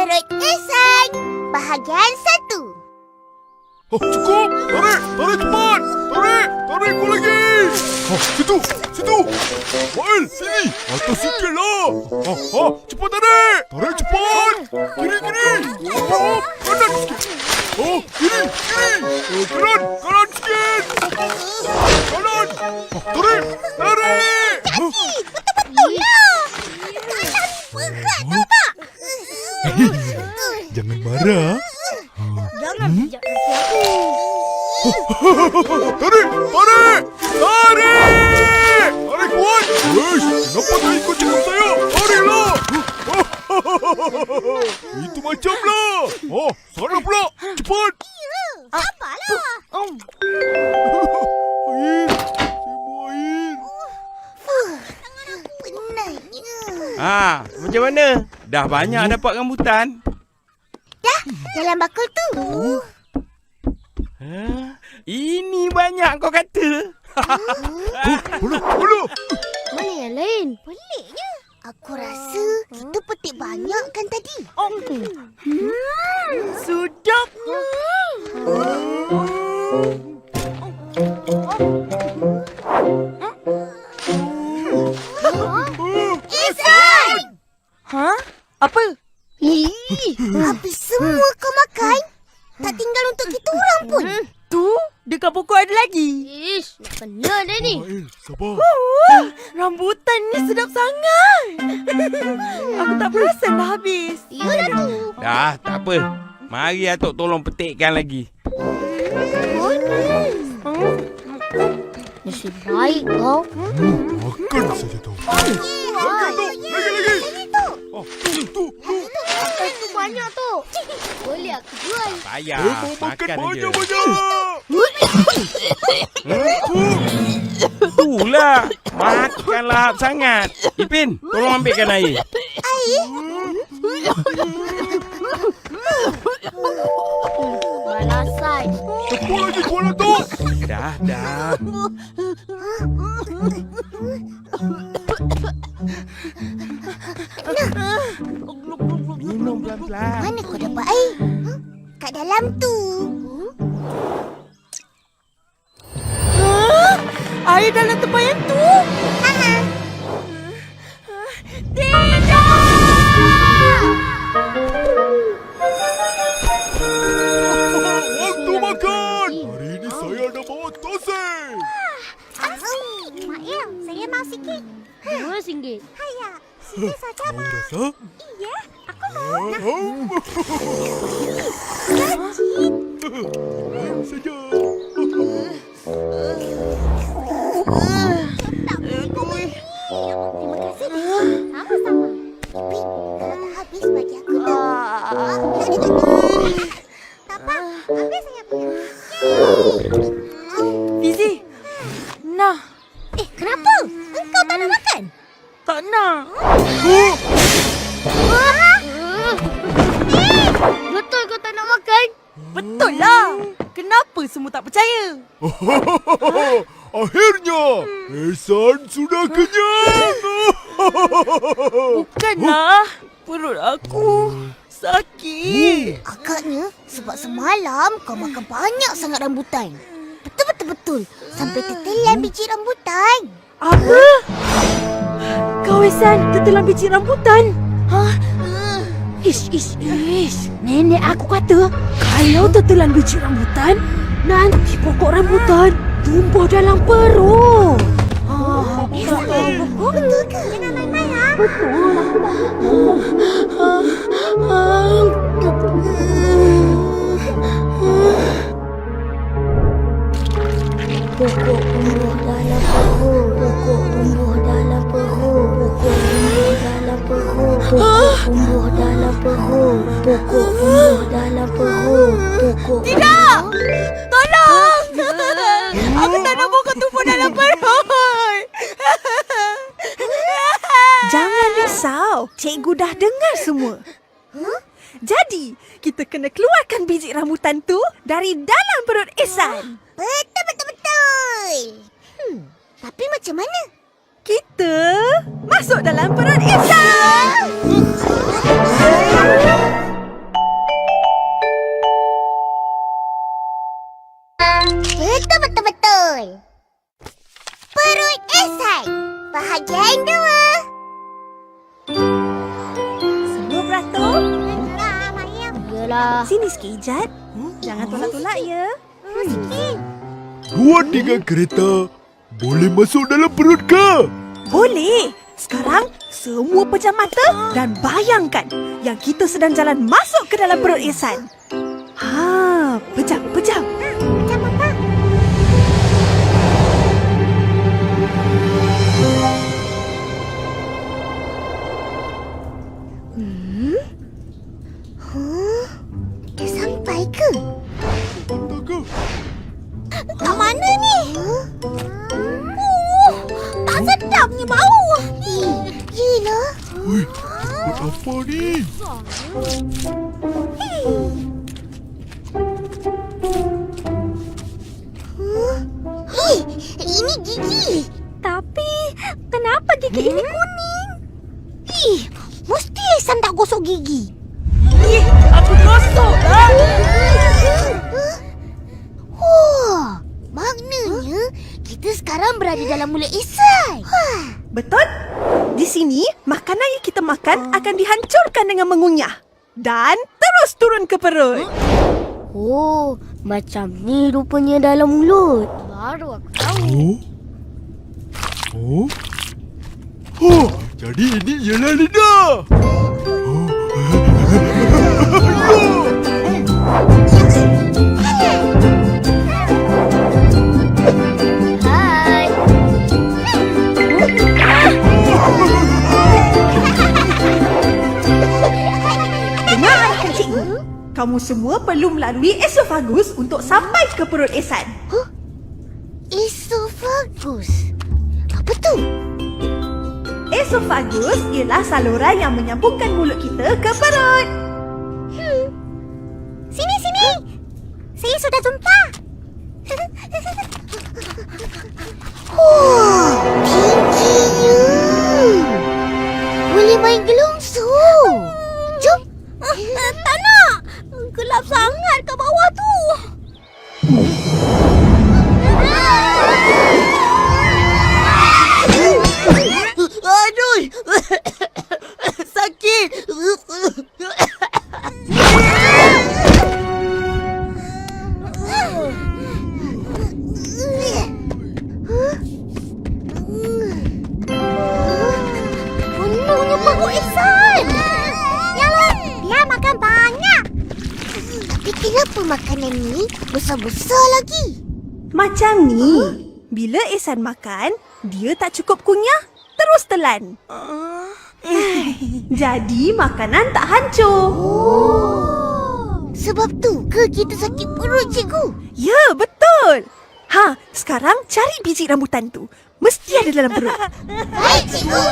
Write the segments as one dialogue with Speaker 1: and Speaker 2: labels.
Speaker 1: Perut Ihsan, bahagian 1.
Speaker 2: Cukup! Tarik! Tarik cepat! Tarik kau lagi! Situ! Mael, sini! Atas sikit lah! Cepat tarik! Tarik cepat! Kiri! Kanan sikit! Kiri! Kanan sikit! Kanan! Tarik!
Speaker 1: Betul-betul lah. Kanan berat nampak.
Speaker 2: Jangan marah.
Speaker 1: Jangan pijak kaki aku.
Speaker 2: Tarik kuat! Kenapa tak ikut cakap saya? Tariklah! Itu macamlah! Sana pula! Cepat!
Speaker 1: Sabarlah.
Speaker 2: Air! Saya mau air!
Speaker 1: Tangan aku penatnya.
Speaker 3: Macam mana? Dah banyak dapat rambutan?
Speaker 1: Dah, dalam bakul tu.
Speaker 3: Ini banyak kau kata.
Speaker 2: Bola!
Speaker 1: Mana yang lain? Peliknya. Aku rasa kita petik banyak kan tadi.
Speaker 4: Sedapnya.
Speaker 1: Ihsan!
Speaker 4: Apa?
Speaker 1: Habis semua kau makan? Tak tinggal untuk kita orang pun.
Speaker 4: Tu, dekat pokok ada lagi.
Speaker 1: Ish, nak kena dah ni.
Speaker 2: Mael, sabar.
Speaker 4: Rambutan ni sedap sangat. Aku tak perasan dah habis.
Speaker 1: Yalah tu.
Speaker 3: Dah, tak apa. Mari Atok tolong petikkan lagi.
Speaker 1: Nasib baik kau.
Speaker 2: Makan saja tu. Lagi. Tu.
Speaker 1: Itu banyak tu. Boleh aku jual.
Speaker 3: Payah.
Speaker 2: Mau makan
Speaker 3: Makan aja.
Speaker 2: banyak.
Speaker 3: Itulah. Makanlah sangat. Ipin, tolong ambilkan air.
Speaker 1: Balasan.
Speaker 2: Cepat lagi kuala tu.
Speaker 3: Dah. Minum pelan-pelan.
Speaker 1: Mana kau dapat air? Kat dalam tu.
Speaker 4: Air dalam tempayan tu.
Speaker 2: Waktu makan. Hari ini saya ada bawa toseng.
Speaker 1: Mael, saya mau sikit. RM2. Haya, sikit saja,
Speaker 2: Mau rasa?
Speaker 1: Iya, aku mau.
Speaker 2: Main saja.
Speaker 1: Terima kasih. Sama-sama. Tapi, kalau dah habis bagi aku dah. Tak apa, ambil saya punya.
Speaker 4: Fizi. Nah,
Speaker 1: Kenapa? Engkau tak nak makan?
Speaker 4: tak nak.
Speaker 1: Betul kau tak nak makan?
Speaker 4: Betul lah. Kenapa semua tak percaya?
Speaker 2: Akhirnya, Ihsan sudah kenyang.
Speaker 4: Bukanlah. Perut aku sakit.
Speaker 1: Agaknya sebab semalam kau makan banyak sangat rambutan. Betul. Sampai tertelan biji rambutan.
Speaker 4: Apa? Kau Ihsan tertelan biji rambutan? Ish. Nenek aku kata, kalau tertelan biji rambutan, nanti pokok rambutan tumbuh dalam perut.
Speaker 1: Betul ke? Jangan main-main, ha?
Speaker 4: Pokok tumbuh dalam perut. Pokok tumbuh dalam perut. Pokok tumbuh dalam perut. Pokok tumbuh dalam perut. Pokok tumbuh dalam perut. Pokok. Tidak! Tolong! Aku tak nak pokok tumbuh dalam perut. Jangan risau. Cikgu dah dengar semua. Jadi, kita kena keluarkan biji rambutan tu dari dalam perut Ihsan.
Speaker 1: Betul. Tapi macam mana?
Speaker 4: Kita masuk dalam perut Ihsan.
Speaker 5: jatuh?
Speaker 1: Enggak, Mayam.
Speaker 4: Yelah.
Speaker 5: Sini sikit, Ijat. Jangan tolak-tolak ya.
Speaker 1: Sikit.
Speaker 2: 2-3 kereta boleh masuk dalam perut ke?
Speaker 5: Boleh. Sekarang, semua pejam mata dan bayangkan yang kita sedang jalan masuk ke dalam perut Ihsan. Pejam.
Speaker 1: Macam apa? Dah sampai ke?
Speaker 2: Tunggu.
Speaker 1: Kat mana ni? Tak sedapnya bau. Yelah.
Speaker 2: Ui, buat apa ni?
Speaker 1: Ini gigi. Tapi, kenapa gigi ini kuning? Mesti Ihsan tak gosok gigi.
Speaker 5: Aku gosok lah.
Speaker 1: Maknanya kita sekarang berada dalam mulut Ihsan.
Speaker 5: Betul? Di sini, makanan yang kita makan akan dihancurkan dengan mengunyah. Dan terus turun ke perut.
Speaker 4: Oh, macam ni rupanya dalam mulut. Baru aku tahu.
Speaker 2: Oh? Oh, jadi ini ialah lidah.
Speaker 4: Hai.
Speaker 5: Dengar arahan cikgu. Kamu semua perlu melalui esofagus untuk sampai ke perut Ihsan.
Speaker 1: Esofagus. Apa tu?
Speaker 5: Esofagus ialah saluran yang menyambungkan mulut kita ke perut.
Speaker 1: Sini. Saya sudah jumpa. Tingginya. Boleh main gelongso. Jom. Tak nak. Gelap sangat kat bawah tu.
Speaker 6: Aduh! Sakit!
Speaker 1: Penuhnya perut Ihsan. Yalah, biar makan banyak. Tapi kenapa makanan ni besar-besar lagi?
Speaker 5: Macam ni. Bila Ihsan makan, dia tak cukup kunyah, terus telan. Jadi makanan tak hancur.
Speaker 1: Sebab tu ke kita sakit perut, cikgu?
Speaker 5: Ya, betul. Sekarang cari biji rambutan tu. Mesti ada dalam perut.
Speaker 1: Baik, cikgu.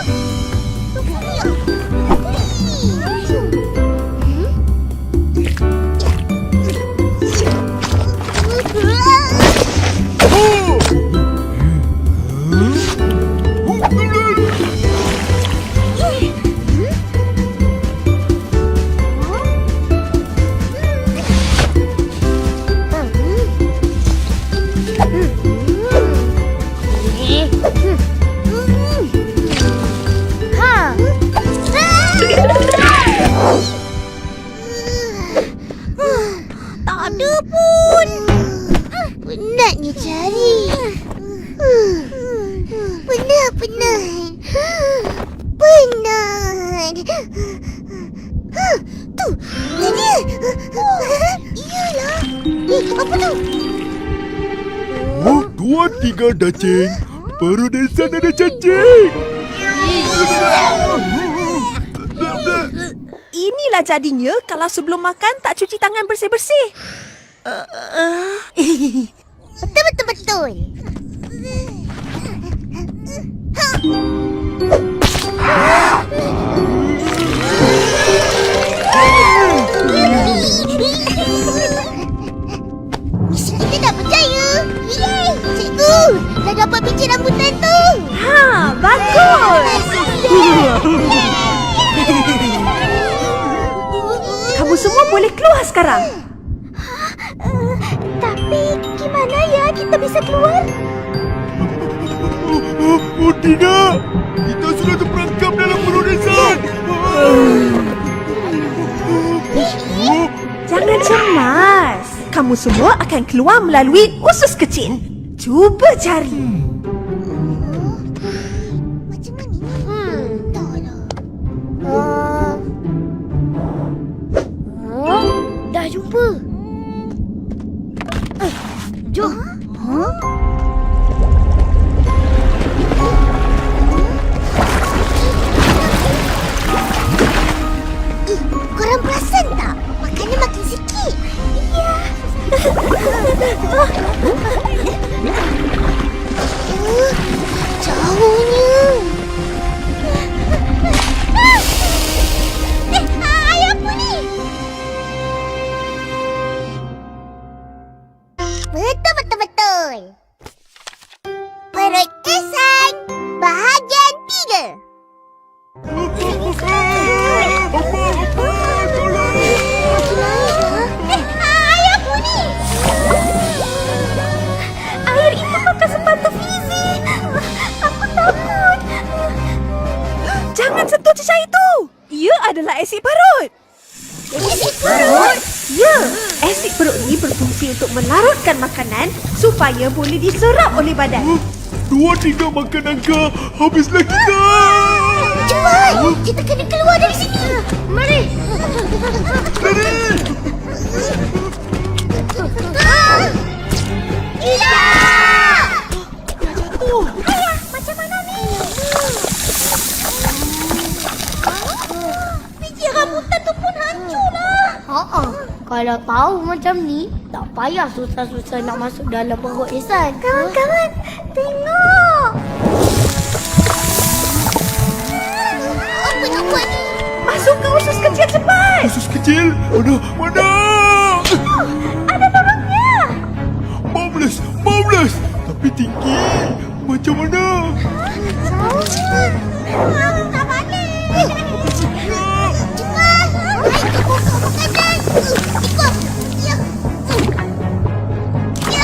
Speaker 1: Tak ada pun. Penatnya cari. Penat. Tu, dia. Iyalah. Apa tu?
Speaker 2: Oh, 2-3 cacing. Perut Ihsan ada cacing.
Speaker 5: Inilah jadinya kalau sebelum makan tak cuci tangan bersih-bersih.
Speaker 1: Betul. Misi kita dah berjaya. Yeay, cikgu. Dah dapat biji rambutan tu.
Speaker 5: Bagus. Kamu semua boleh keluar sekarang.
Speaker 1: Tapi gimana ya kita bisa keluar?
Speaker 2: Oh, tidak. Kita sudah terperangkap dalam perut Ihsan.
Speaker 5: kamu semua akan keluar melalui usus kecil. Cuba cari.
Speaker 1: Macam mana ni? Tak lah.
Speaker 4: Dah jumpa. Jom.
Speaker 1: Korang perasan tak? Makanan makin sikit. Ya. Jauhnya. Air apa ni? Betul. Perut Ihsan, bahagian 3. Air apa ni? Air itu pakai sepatu Fizi. Aku takut.
Speaker 5: Jangan sentuh cecair itu. Ia adalah asid perut.
Speaker 1: Asid perut?
Speaker 5: Ya, asid perut ini berfungsi untuk melarutkan makanan supaya boleh diserap oleh badan.
Speaker 2: 2-3 makanan kau habislah kita.
Speaker 1: Cepat, kita kena keluar dari sini. Mari. Iya! Ayah, macam mana ni? Biji rambutan tu pun hancur lah.
Speaker 4: Kalau tahu macam ni, tak payah susah-susah nak masuk dalam perut Ihsan.
Speaker 1: Kawan-kawan, tengok. Apa nak buat ni?
Speaker 5: Masuk ke usus kecil cepat.
Speaker 2: Usus kecil. Mana?
Speaker 1: Ada babaknya.
Speaker 2: Marvelous. Tapi tinggi. Macam mana?
Speaker 1: Tak balik. Cepat. Ayo ke buka makanan. Ikut. Ya. Ya.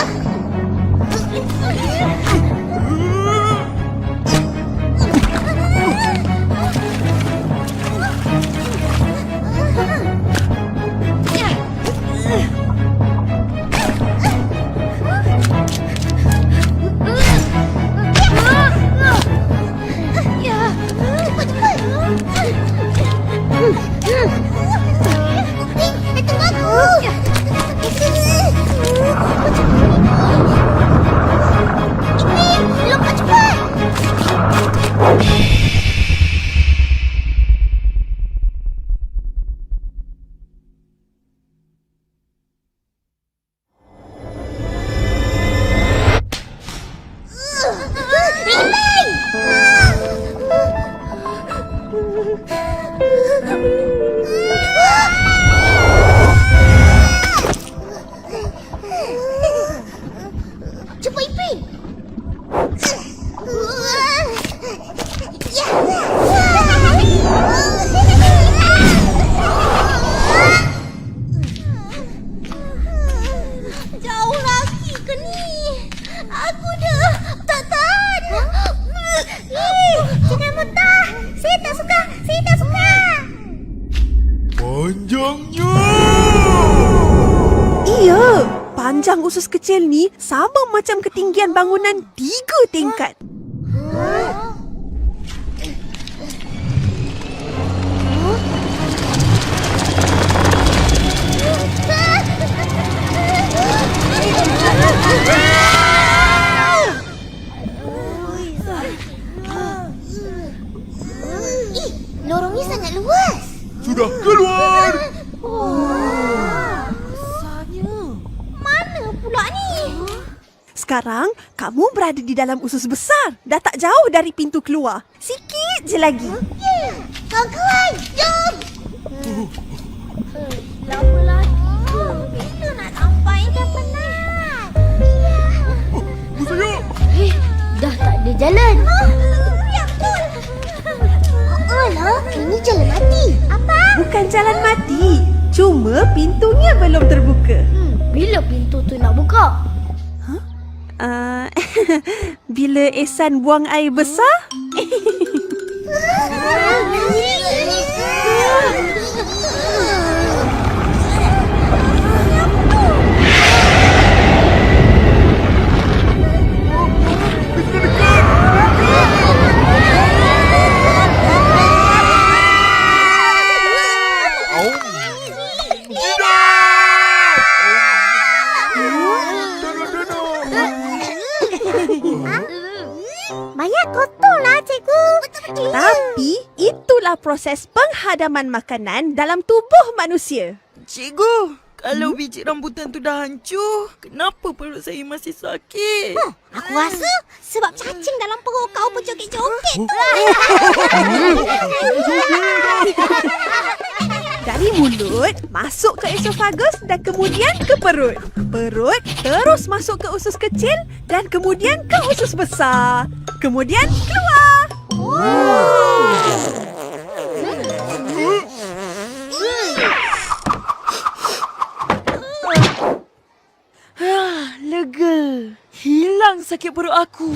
Speaker 1: Cepat Ipin. Jauh lagi ke ni? Aku dah tak tahan. Jangan muntah. Saya tak suka.
Speaker 2: Panjangnya.
Speaker 5: Iya, panjang usus kecil ni sama macam ketinggian bangunan 3 tingkat.
Speaker 1: Lorongnya sangat luas.
Speaker 2: Sudah keluar.
Speaker 1: Mana pula ni?
Speaker 5: Sekarang, kamu berada di dalam usus besar. Dah tak jauh dari pintu keluar. Sikit je lagi.
Speaker 1: Kawan-kawan, jom.
Speaker 4: Lama lagi.
Speaker 1: Bila nak sampai? Dah penat.
Speaker 2: Saya.
Speaker 4: Dah tak ada jalan.
Speaker 1: Ya betul. Alah, ini jalan mati. Apa?
Speaker 5: Bukan jalan mati. Cuma pintunya belum terbuka.
Speaker 4: Bila pintu tu nak buka?
Speaker 5: Bila Ihsan buang air besar? adalah proses penghadaman makanan dalam tubuh manusia.
Speaker 6: Cikgu, kalau biji rambutan tu dah hancur, kenapa perut saya masih sakit?
Speaker 1: Aku rasa sebab cacing dalam perut kau berjoget-joget tu lah.
Speaker 5: Dari mulut, masuk ke esofagus dan kemudian ke perut. Perut terus masuk ke usus kecil dan kemudian ke usus besar. Kemudian keluar.
Speaker 6: Lega. Hilang sakit perut aku.